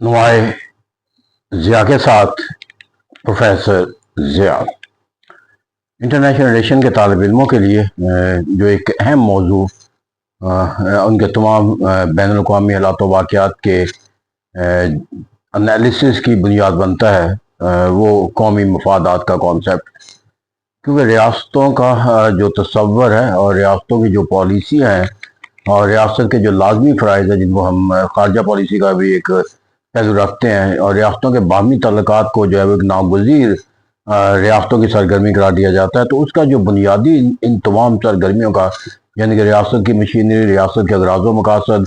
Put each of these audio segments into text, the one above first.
नुमाए ज़िया के साथ professor Zia international relation के तालिब इल्मों के लिए जो एक अहम मौजू उनके तमाम बैन अवी हालात वाक़यात के एनालिसिस की बुनियाद बनता है, वो कौमी मफादात का कॉन्सेप्ट। क्योंकि रियासतों का जो तसव्वुर है और रियासतों की जो पॉलिसियाँ हैं और रियासत के जो लाजमी फ़राइज़ हैं, जिनको हम ख़ारजा पॉलिसी का भी एक पहलू रखते हैं, और रियासतों के बाहमी तल्लुकात को जो है वो एक नागुज़ीर रियासतों की सरगर्मी करार दिया जाता है। तो उसका जो बुनियादी इन तमाम सरगर्मियों का, यानी कि रियासत की मशीनरी, रियासत के अगराज़ व मकासद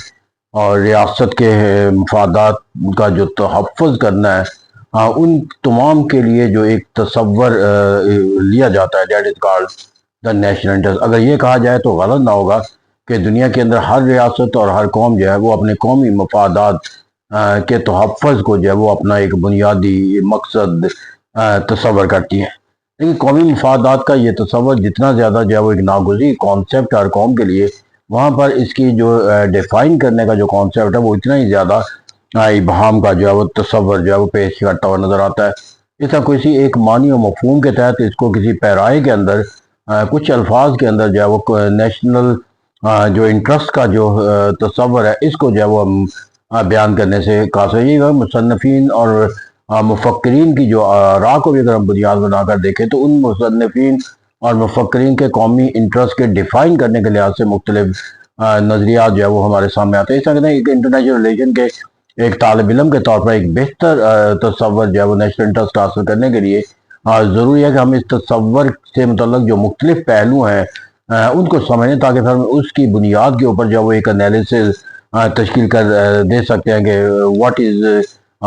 और रियासत के मफादात का जो तहफ़्फ़ुज़ करना है, उन तमाम के लिए जो एक तसव्वुर लिया जाता है, that is called the national interest. अगर ये कहा जाए तो गलत ना होगा कि दुनिया के अंदर हर रियासत और हर कौम जो है वो अपने कौमी मफादात के तहफ़्फ़ुज़ को जो है वो अपना एक बुनियादी मकसद तसव्वुर करती है। लेकिन कौमी मफादात का ये तसव्वुर जितना ज़्यादा जो है वो एक नागुज़ीर कॉन्सेप्ट हर कौम के लिए, वहाँ पर इसकी जो डिफ़ाइन करने का जो कॉन्सेप्ट है वो इतना ही ज़्यादा इबहाम का जो है वो तसव्वुर जो है वो पेश करता हुआ नज़र आता है। इसका किसी एक मानी और मफ़हूम के तहत इसको किसी पैराए के अंदर कुछ अल्फाज के अंदर जो है वो नेशनल जो इंटरेस्ट का जो तसव्वुर है, इसको जो है वो हम बयान करने से कासिर ये मुसन्निफ़ीन और मुफ़क्किरीन की जो राह को भी अगर हम बुनियाद बनाकर देखें, तो उन मुसन्निफ़ीन और मुफ़क्किरीन के कौमी इंटरेस्ट के डिफ़ाइन करने के लिहाज से मुख्तलिफ नज़रियात जो है वो हमारे सामने आते हैं। इस तरह एक इंटरनेशनल रिलेशन के एक तालिब इल्म के तौर पर एक बेहतर तसव्वुर जो है वो नेशनल इंटरेस्ट हासिल करने के लिए ज़रूरी है कि हम इस तसव्वुर से मुतल्लक जो मुख्तलिफ पहलू हैं उनको समझें, ताकि फिर हम उसकी बुनियाद के ऊपर जो है वो एक एनालिसिस तश्कील कर दे सकते हैं कि what is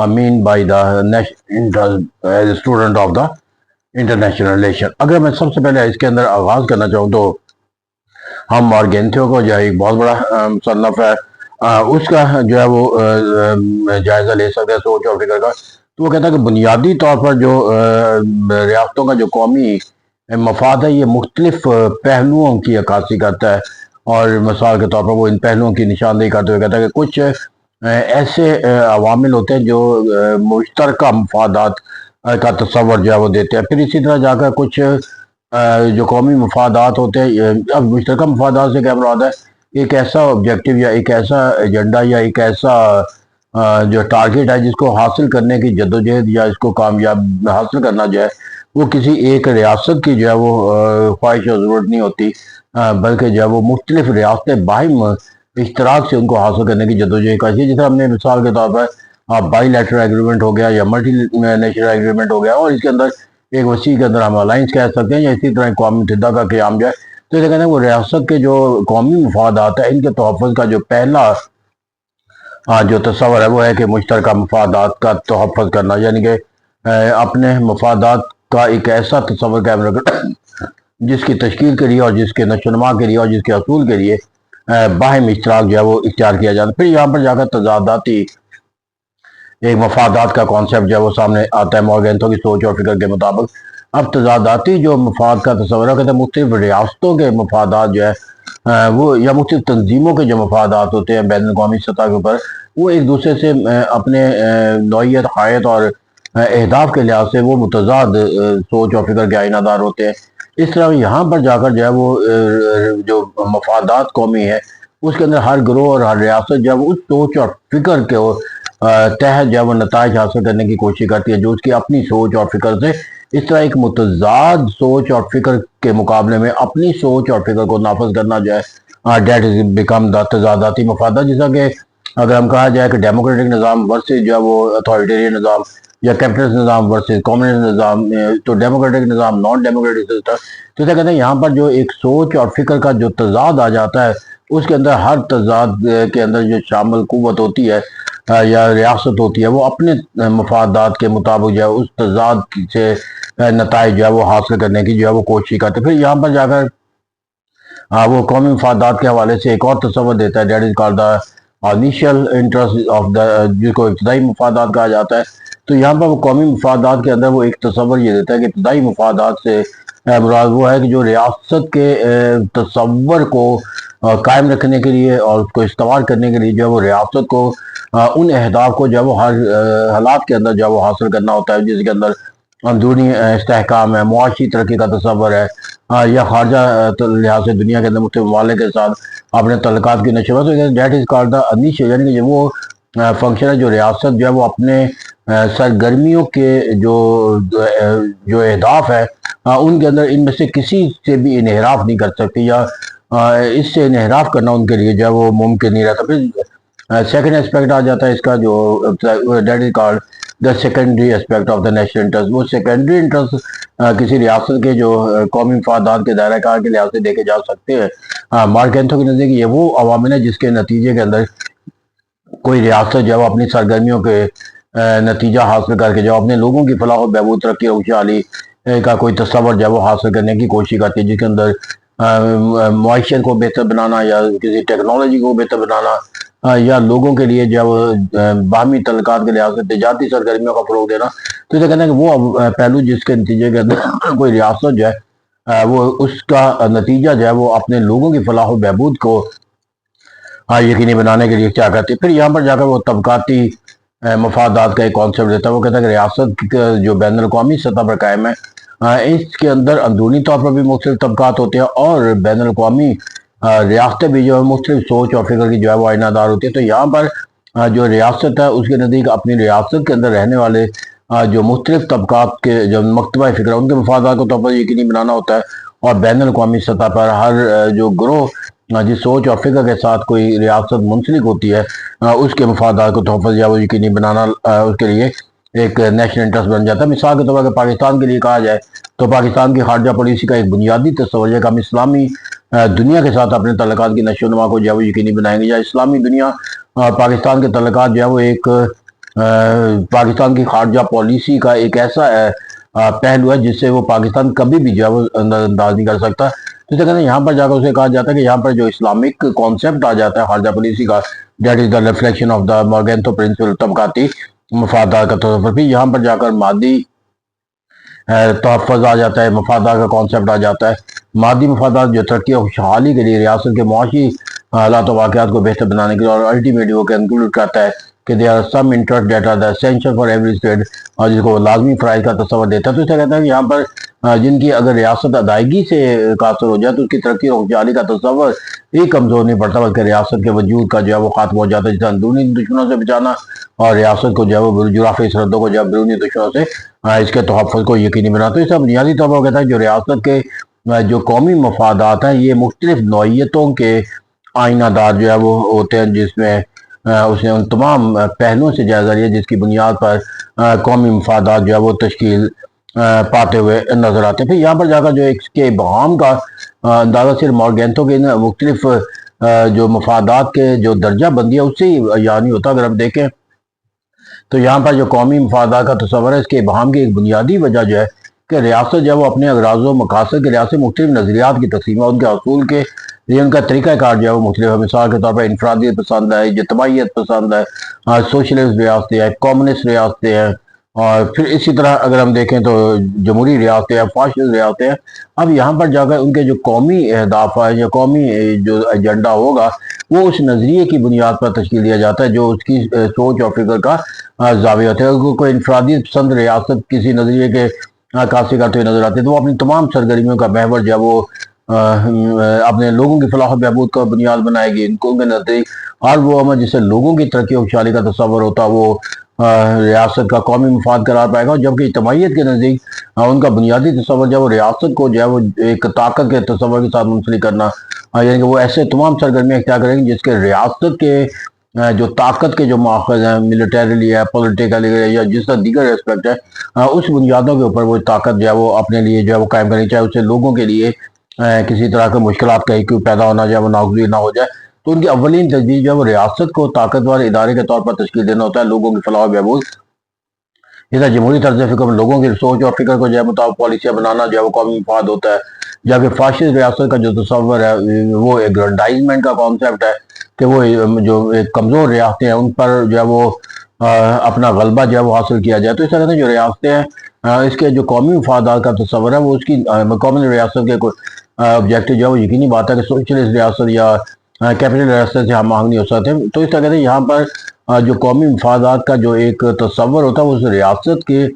mean by the national as student of the international relation. अगर मैं सबसे पहले इसके अंदर आगाज़ करना चाहूँ तो हम मार्गेंथियो को जो है एक बहुत बड़ा मुसन्नफ़ है, उसका जो है वो जायज़ा ले सकते हैं सोच और फिक्र का। तो वो कहता है कि बुनियादी तौर पर जो रियासतों का जो कौमी मफाद है, ये मुख्तलिफ पहलुओं की अक्कासी करता है, और मिसाल के तौर पर वो इन पहलुओं की निशानदेही करते हुए कहता है कि कुछ ऐसे अवामिल होते हैं जो मुश्तरका मफादात का तसव्वुर जो है वो देते हैं। फिर इसी तरह जाकर कुछ जो कौमी मफादात होते हैं, अब मुश्तरका मफादात से क्या मुराद है, एक ऐसा ऑब्जेक्टिव या एक ऐसा एजेंडा या एक ऐसा जो टारगेट है जिसको हासिल करने की जद्दोजहद या इसको कामयाब हासिल करना जो है वो किसी एक रियासत की जो है वो ख्वाहिश और ज़रूरत नहीं होती, बल्कि जो है वो मुख्तलिफ रियासतें बाहिम इश्तराक से उनको हासिल करने की जद्दोजहद करती है। जैसे हमने मिसाल के तौर पर बाईलैटरल एग्रीमेंट हो गया या मल्टी नेशनल एग्रीमेंट हो गया, और इसके अंदर एक वसी के अंदर हम अलाइंस कह सकते हैं, या इसी तरह कौमी मुत्तहिदा का क़याम जो है। तो इसे कहते हैं वो रियासत के जो कौमी मफादात है, इनके तहफ़्फ़ुज़ का जो पहला जो तस्वर है वो है कि मुश्तरका मफादात का तहफ़्फ़ुज़ करना, यानी कि अपने मफादात का एक ऐसा तस्वर कायम रखना जिसकी तश्कील के लिए और जिसके नशोनुमा के लिए और जिसके असूल के लिए बाहिम इश्तराक जो है वो इख्तियार किया जाता है। फिर यहाँ पर जाकर तज़ादाती एक मफादात का कॉन्सेप्ट जो है वो सामने आता है मॉर्गेंथो की सोच और फिक्र के मुताबिक। अब तज़ादाती जो मफाद का तस्वर है, कहते हैं मुख्तलिफ रियासतों के मफादात जो है वो या मुख्तलिफ तंजीमों के जो मफादात होते हैं बैन अवी सतह के ऊपर, वो एक दूसरे से अपने नौइयत, हायत और अहदाफ के लिहाज से वो मुतज़ाद सोच और फिक्र के आइनादार होते हैं। इस तरह यहाँ पर जाकर जो है वो जो मफादात कौमी है, उसके अंदर हर ग्रोह और हर रियासत जो है वो उस सोच और फिक्र के तहत जो है वो नताइज हासिल करने की कोशिश करती है जो उसकी अपनी सोच और फिक्र से। इस तरह एक मुतज़ाद सोच और फिक्र के मुकाबले में अपनी सोच और फिक्र को नाफज करना जो है डेट इज बिकम द तज़ादाती मफादात। जैसा कि अगर हम कहा जाए कि डेमोक्रेटिक निज़ाम वर्सेस जो है वो अथॉरिटेरियन निज़ाम या कैपिटलिस्ट निज़ाम वर्सेस कम्युनिस्ट निज़ाम, तो डेमोक्रेटिक निज़ाम नॉन डेमोक्रेटिक सिस्टम। तो इसे कहते हैं यहाँ पर जो एक सोच और फिक्र का जो तज़ाद आ जाता है, उसके अंदर हर तज़ाद के अंदर जो शामिल कुव्वत होती है या रियासत होती है, वो अपने मफादात के मुताबिक जो है उस तज़ाद से नताइज जो है वो हासिल करने की जो है वो कोशिश करते हैं। फिर यहाँ पर जाकर वो कौमी मफादात के हवाले से एक और तस्वर देता है, that is called the initial interest of the, जिसको इब्तदाई मफादात कहा जाता है। तो यहाँ पर वो कौमी मफादात के अंदर वो एक तस्वर ये देता है कि इब्तदाई मफादात से मुराद वो है कि जो रियासत के तस्वर को قائم رکھنے کے لیے اور اس کو استوار کرنے کے لیے جو ہے وہ ریاست کو ان اہداف کو جو ہے وہ ہر حالات کے اندر جو ہے وہ حاصل کرنا ہوتا ہے، جس کے اندر اندرونی استحکام ہے، معاشی ترقی کا تصور ہے، یا خارجہ لحاظ سے دنیا کے اندر مختلف ممالک کے ساتھ اپنے تعلقات کی نشوت، دیٹ از کالڈ دا انیشیو، یعنی کہ وہ فنکشن ہے جو ریاست جو ہے وہ اپنے سرگرمیوں کے جو اہداف ہے ان کے اندر ان میں سے کسی سے بھی انحراف نہیں کر سکتی، یا اس سے انحراف کرنا ان کے لیے جو ہے وہ ممکن نہیں رہتا۔ پھر سیکنڈ اسپیکٹ آ جاتا ہے اس کا، جو that is called the secondary aspect of the national interest. وہ سیکنڈری انٹرسٹ کسی ریاست کے جو قومی مفادات کے دائرہ کار کے لحاظ سے دیکھے جا سکتے ہیں۔ مارک اینتھو کے نزدیک یہ وہ عوامل ہیں جس کے نتیجے کے اندر کوئی ریاست جو ہے وہ اپنی سرگرمیوں کے نتیجہ حاصل کر کے جو اپنے لوگوں کی فلاح و بہبود، ترقی اور خوشحالی کا کوئی تصور جو ہے وہ حاصل کرنے کی کوشش کرتی ہے، جس کے اندر معیشت کو بہتر بنانا، یا کسی ٹیکنالوجی کو بہتر بنانا، یا لوگوں کے لیے جو ہے وہ باہمی تعلقات کے لحاظ سے تجارتی سرگرمیوں کا فروغ دینا۔ تو اسے کہتے ہیں کہ وہ پہلو جس کے نتیجے کے اندر کوئی ریاست جو ہے وہ اس کا نتیجہ جو ہے وہ اپنے لوگوں کی فلاح و بہبود کو یقینی بنانے کے لیے کیا کرتی ہے۔ پھر یہاں پر جا کر وہ طبقاتی مفادات کا ایک کانسیپٹ دیتا ہے۔ وہ کہتا ہے کہ ریاست جو بین الاقوامی سطح پر قائم ہے، اس کے اندر اندرونی طور پر بھی مختلف طبقات ہوتے ہیں، اور بین الاقوامی ریاستیں بھی جو ہے مختلف سوچ اور فکر کی جو ہے وہ آئینہ دار ہوتی ہے۔ تو یہاں پر جو ریاست ہے اس کے نزدیک اپنی ریاست کے اندر رہنے والے جو مختلف طبقات کے جو مکتبہ فکر ہے ان کے مفادات کو طور پر یقینی بنانا ہوتا ہے، اور بین الاقوامی سطح پر ہر جو گروہ جس سوچ اور فکر کے ساتھ کوئی ریاست منسلک ہوتی ہے اس کے مفادات کو تحفظ یا وہ یقینی بنانا اس کے لیے ایک نیشنل انٹرسٹ بن جاتا ہے۔ مثال کے طور پر پاکستان کے لیے کہا جائے تو پاکستان کی خارجہ پالیسی کا ایک بنیادی تصور ہے کہ ہم اسلامی دنیا کے ساتھ اپنے تعلقات کی نشو و نما کو جو ہے وہ یقینی بنائیں گے، یا اسلامی دنیا پاکستان کے تعلقات جو ہے وہ ایک پاکستان کی خارجہ پالیسی کا ایک ایسا پہلو ہے جس سے وہ پاکستان کبھی بھی جو ہے وہ انداز نہیں کر سکتا۔ تو کہتے ہیں یہاں پر جا کر اسے کہا جاتا ہے کہ یہاں پر جو اسلامک کانسیپٹ آ جاتا ہے خارجہ پالیسی کا، that is the reflection of the Morgenthau principle, طبقاتی مفادات کا تصور۔ پھر یہاں پر جا کر مادی تحفظ آ جاتا ہے، مفادات کا کانسیپٹ آ جاتا ہے۔ مادی مفادات جو ترقی اور خوشحالی کے لیے ریاست کے معاشی حالات و واقعات کو بہتر بنانے کے لیے، اور الٹیمیٹلی وہ کنکلوڈ کرتا ہے کہ they are some interest that are the essential for every state, اور جس کو لازمی فرائض کا تصور دیتا ہے۔ تو اسے کہتا ہے کہ یہاں پر جن کی اگر ریاست ادائیگی سے قاصر ہو جائے تو اس کی ترقی اور خوشحالی کا تصور ہی کمزور نہیں پڑتا، بلکہ ریاست کے وجود کا جو ہے وہ خاتمہ ہو جاتا ہے، جسے اندرونی دشمنوں سے بچانا اور ریاست کو جو ہے وہ جغرافیائی سرحدوں کو جو ہے بیرونی دشمنوں سے اس کے تحفظ کو یقینی بنانا۔ تو اس کا بنیادی طور پر کہتا ہے جو ریاست کے جو قومی مفادات ہیں یہ مختلف نوعیتوں کے آئینہ دار جو ہے وہ ہوتے ہیں، جس میں اس نے ان تمام پہلوؤں سے جائزہ لیا جس کی بنیاد پر قومی مفادات جو ہے وہ تشکیل پاتے ہوئے نظر آتے ہیں۔ پھر یہاں پر جا کر جو اس کے ابہام کا اندازہ صرف مارگینتھو کے مختلف جو مفادات کے جو درجہ بندی ہے اس سے ہی یعنی ہوتا۔ اگر ہم دیکھیں تو یہاں پر جو قومی مفادات کا تصور ہے اس کے ابہام کی ایک بنیادی وجہ جو ہے کہ ریاست جو ہے وہ اپنے اغراض و مقاصد کے لحاظ سے مختلف نظریات کی تقسیم ہے، ان کے حصول کے لیے ان کا طریقہ کار جو ہے وہ مختلف ہے۔ مثال کے طور پر انفرادیت پسند ہے، اجتماعیت پسند ہے، سوشلسٹ ریاستیں ہیں، کمیونسٹ ریاستیں ہیں، اور پھر اسی طرح اگر ہم دیکھیں تو جمہوری ریاستیں ہیں، فاشسٹ ریاستیں ہیں۔ اب یہاں پر جا کر ان کے جو قومی اہداف ہے یا قومی جو ایجنڈا ہوگا وہ اس نظریے کی بنیاد پر تشکیل دیا جاتا ہے جو اس کی سوچ اور فکر کا زاویہ ہوتا ہے۔ اگر کوئی انفرادیت پسند ریاست کسی نظریے کے عکاسی کرتے ہوئے نظر آتی ہے تو وہ اپنی تمام سرگرمیوں کا محور جو ہے وہ اپنے لوگوں کی فلاح و بہبود کا بنیاد بنائے گی۔ ان کے نزدیک ہر وہ عمل جس سے لوگوں کی ترقی و خوشحالی کا تصور ہوتا وہ ریاست کا قومی مفاد قرار پائے گا، جبکہ اجتماعیت کے نزدیک ان کا بنیادی تصور جو ہے وہ ریاست کو جو ہے وہ ایک طاقت کے تصور کے ساتھ منسلک کرنا، یعنی کہ وہ ایسے تمام سرگرمیاں اختیار کریں گے جس کے ریاست کے جو طاقت کے جو ماخذ ہیں، ملٹریلی ہے، پولیٹیکلی ہے، یا جس طرح دیگر ریسپیکٹ ہے، اس بنیادوں کے اوپر وہ طاقت جو ہے وہ اپنے لیے جو ہے وہ قائم کرنی چاہے، اسے لوگوں کے لیے کسی طرح کے مشکلات کا ایک پیدا ہونا جو ہے وہ ناگزیر نہ ہو جائے۔ تو ان کی اولین تجدید جو ہے وہ ریاست کو طاقتور ادارے کے طور پر تشکیل دینا ہوتا ہے، لوگوں کی فلاح و بہبود۔ جیسا جمہوری طرز فکر میں لوگوں کی سوچ اور فکر کو جو ہے مطابق پالیسیاں بنانا جو ہے وہ قومی مفاد ہوتا ہے، جبکہ فاشسٹ ریاست کا جو تصور ہے وہ ایگرینڈائزمنٹ کا کانسیپٹ ہے کہ وہ جو ایک کمزور ریاستیں ہیں ان پر جو ہے وہ اپنا غلبہ جو ہے وہ حاصل کیا جائے۔ تو اس طرح سے جو ریاستیں ہیں اس کے جو قومی مفادات کا تصور ہے وہ اس کی قومی ریاست کے ऑब्जेक्टिव जो है वो यकीनी बात है कि सोशलिस्ट रियासत या कैपिटल रियासत से हम आहंग नहीं हो सकते। तो इस तरह से यहाँ पर जो कौमी मफादात का जो एक तस्वर होता है वो उस रियासत के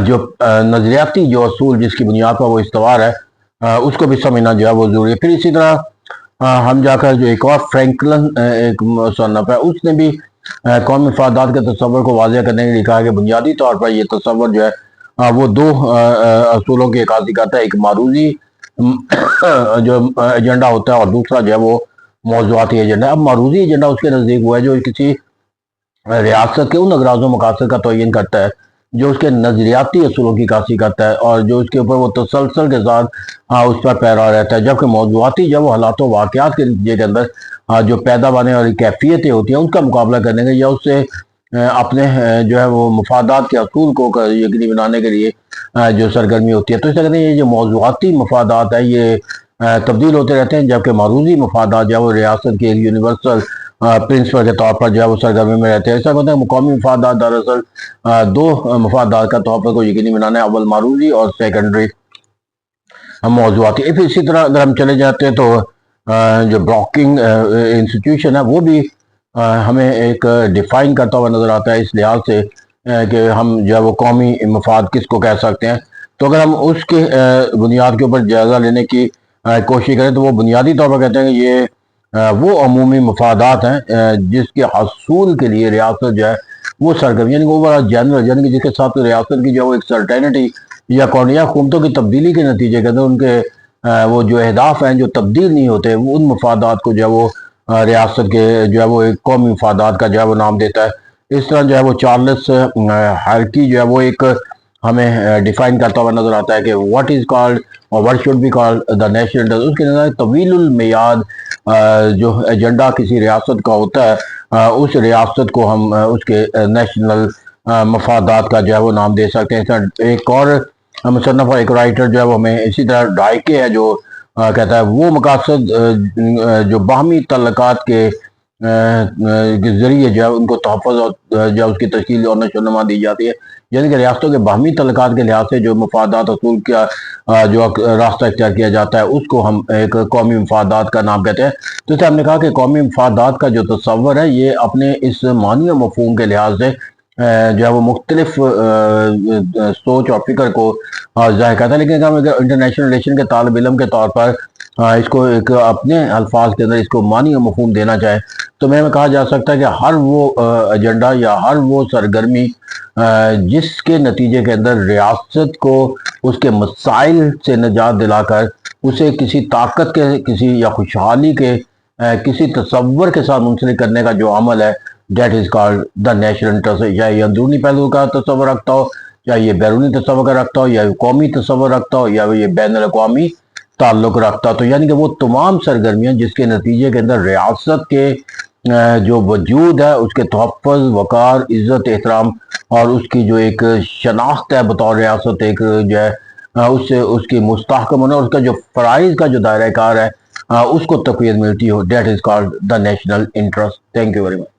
जो नजरियाती जो असूल जिसकी बुनियाद पर वो इस्तवार है उसको भी समझना जो है वो जरूरी है। फिर इसी तरह हम जाकर जो एक और फ्रैंकलिन एक मुसन्नफ है उसने भी कौमी मफादात के तस्वर को वाज़ेह करने के लिए कहा कि बुनियादी तौर पर ये तस्वर जो है वो दो असूलों की अक्कासी करता है। एक मारूजी जो एजेंडा होता है और दूसरा जो है वो मौज़ूआती एजेंडा। अब मारूजी एजेंडा उसके नज़दीक हुआ है जो किसी रियासत के उन अगराज़ मकासद का तयन करता है जो उसके नजरियाती असूलों की कासी करता है और जो उसके ऊपर वो तसलसल के साथ उस पर पैरा रहता है। जबकि मौज़ूआती जब वो हालातों वाक़यात के नतीजे के अंदर जो पैदावारें और कैफियतें होती हैं उनका मुकाबला करने के या उससे अपने जो है वो मफादात के असूल को यकीनी बनाने के लिए जो सरगर्मी होती है। तो इस तरह ये जो मौज़ूआती मफादात है ये तब्दील होते रहते हैं, जबकि मारूजी मफादात जो है वो रियासत के एक यूनिवर्सल प्रिंसिपल के तौर पर जो है वो सरगर्मी में रहते हैं। ऐसा होता है मुकामी मफादात दरअसल दो मफादात का तौर पर को यकीनी बनाना है, अव्वल मारूजी और सेकेंडरी मौज़ूआती। फिर इसी तरह अगर हम चले जाते हैं तो जो ब्रोकिंग इंस्टीट्यूशन है वो भी हमें एक डिफाइन करता हुआ नज़र आता है इस लिहाज से कि हम जो है वो कौमी मफाद किसको कह सकते हैं। तो अगर हम उसके बुनियाद के ऊपर जायज़ा लेने की कोशिश करें तो वो बुनियादी तौर पर कहते हैं कि ये वो अमूमी मफादात हैं जिसके हसूल के लिए रियासत जो है वो सरगर्मी यानी वो बड़ा जनरल यानी कि जिसके साथ रियासत की जो है वो एक सर्टेनिटी या कौनिया हुकूमतों की तब्दीली के नतीजे के अंदर उनके वो जो अहदाफ हैं जो तब्दील नहीं होते उन मफादात को जो है वो रियासत के जो है वो एक कौमी मफादात का जो है वो नाम देता है। इस तरह जो है वो चार्ल्स हार्की जो है वो एक हमें डिफाइन करता हुआ नजर आता है कि व्हाट इज कॉल्ड और what should be called the national interest. उसके नजर तवीलुल मियाद जो एजेंडा किसी रियासत का होता है उस रियासत को हम उसके नेशनल मफादात का जो है वो नाम दे सकते हैं। एक और मुसन्नफ एक राइटर जो है वो हमें इसी तरह डाइके है जो कहता है वो मकासद जो बाहमी तल्लकात के जरिए जो है उनको तहफ़्फ़ुज़ और जो है उसकी तश्कील और नशोनुमा दी जाती है। यानी कि रियासतों के बाहमी तल्लकात के लिहाज से जो मफादात असूल का जो रास्ता इख्तियार किया जाता है उसको हम एक कौमी मफादात का नाम कहते हैं। तो जैसे हमने कहा कि कौमी मफादात का जो तस्वर है ये अपने इस मानी मफहूम के लिहाज से जो है वो मुख्तलिफ सोच और फिक्र को ज़ाहिर करता है। लेकिन हम अगर इंटरनेशनल रिलेशन के तालिब इल्म के तौर पर इसको एक अपने अल्फाज के अंदर इसको मानी और मफहूम देना चाहे तो मैं कहा जा सकता है कि हर वो एजेंडा या हर वो सरगर्मी जिसके नतीजे के अंदर रियासत को उसके मसाइल से निजात दिलाकर उसे किसी ताकत के किसी या खुशहाली के किसी तस्वर के साथ मुंसलिक करने का जो अमल है that is called the national interest. या ये अंदरूनी पहलू का तस्वर रखता हो या ये बैरूनी तस्वर का रखता हो या कौमी तस्वर रखता हो या ये बैन अल-अक़वामी ताल्लुक रखता। तो यानी कि वो तमाम सरगर्मियाँ जिसके नतीजे के अंदर रियासत के जो वजूद है उसके तहफ़्फ़ुज़ वक़ार इज़्ज़त एहतराम और उसकी जो एक शनाख्त है बतौर रियासत एक जो है उससे उसकी मुस्तहकम होना और उसका जो फ़राइज़ का जो दायरा कार है उसको तक़वियत मिलती हो that is called the national interest. Thank you very much.